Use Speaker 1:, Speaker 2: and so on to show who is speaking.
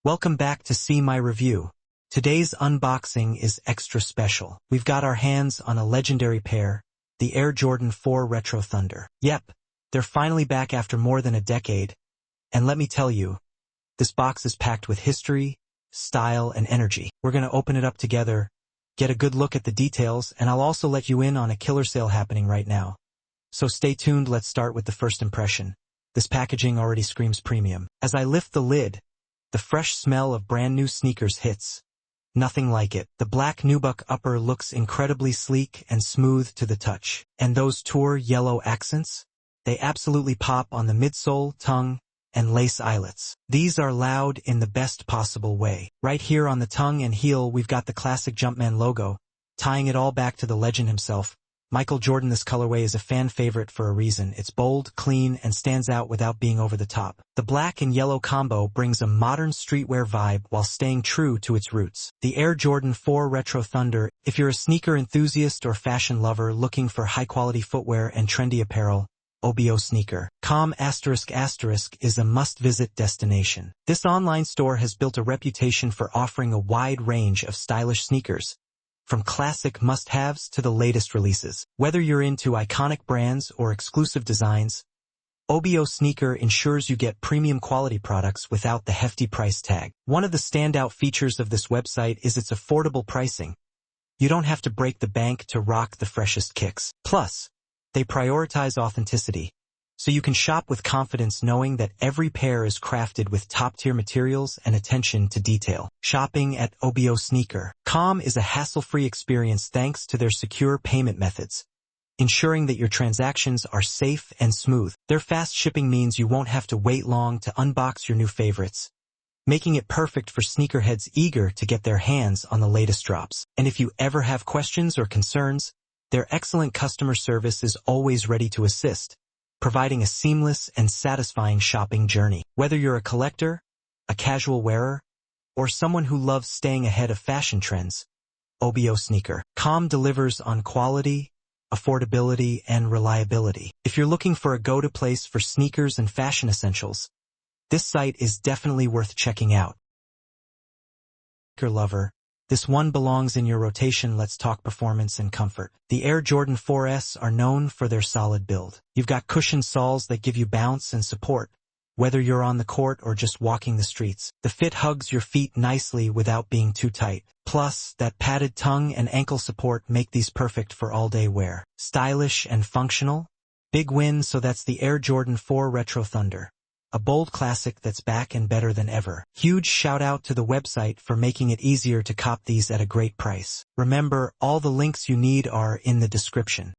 Speaker 1: Welcome back to See My Review. Today's unboxing is extra special. We've got our hands on a legendary pair, the Air Jordan 4 Retro Thunder. Yep, they're finally back after more than a decade. And let me tell you, this box is packed with history, style, and energy. We're going to open it up together, get a good look at the details, and I'll also let you in on a killer sale happening right now. So stay tuned, let's start with the first impression. This packaging already screams premium. As I lift the lid, the fresh smell of brand new sneakers hits. Nothing like it. The black nubuck upper looks incredibly sleek and smooth to the touch. And those tour yellow accents? They absolutely pop on the midsole, tongue, and lace eyelets. These are loud in the best possible way. Right here on the tongue and heel we've got the classic Jumpman logo, tying it all back to the legend himself, Michael Jordan. This colorway is a fan favorite for a reason. It's bold, clean, and stands out without being over the top. The black and yellow combo brings a modern streetwear vibe while staying true to its roots. The Air Jordan 4 Retro Thunder. If you're a sneaker enthusiast or fashion lover looking for high-quality footwear and trendy apparel, unbox.com is a must-visit destination. This online store has built a reputation for offering a wide range of stylish sneakers, from classic must-haves to the latest releases. Whether you're into iconic brands or exclusive designs, unbox ensures you get premium quality products without the hefty price tag. One of the standout features of this website is its affordable pricing. You don't have to break the bank to rock the freshest kicks. Plus, they prioritize authenticity, so you can shop with confidence knowing that every pair is crafted with top-tier materials and attention to detail. Shopping at unbox.com is a hassle-free experience thanks to their secure payment methods, ensuring that your transactions are safe and smooth. Their fast shipping means you won't have to wait long to unbox your new favorites, making it perfect for sneakerheads eager to get their hands on the latest drops. And if you ever have questions or concerns, their excellent customer service is always ready to assist, providing a seamless and satisfying shopping journey. Whether you're a collector, a casual wearer, or someone who loves staying ahead of fashion trends, unbox.com delivers on quality, affordability, and reliability. If you're looking for a go-to place for sneakers and fashion essentials, this site is definitely worth checking out. Sneaker lover, this one belongs in your rotation. Let's talk performance and comfort. The Air Jordan 4S are known for their solid build. You've got cushioned soles that give you bounce and support, whether you're on the court or just walking the streets. The fit hugs your feet nicely without being too tight. Plus, that padded tongue and ankle support make these perfect for all-day wear. Stylish and functional? Big win, so that's the Air Jordan 4 Retro Thunder, a bold classic that's back and better than ever. Huge shout out to the website for making it easier to cop these at a great price. Remember, all the links you need are in the description.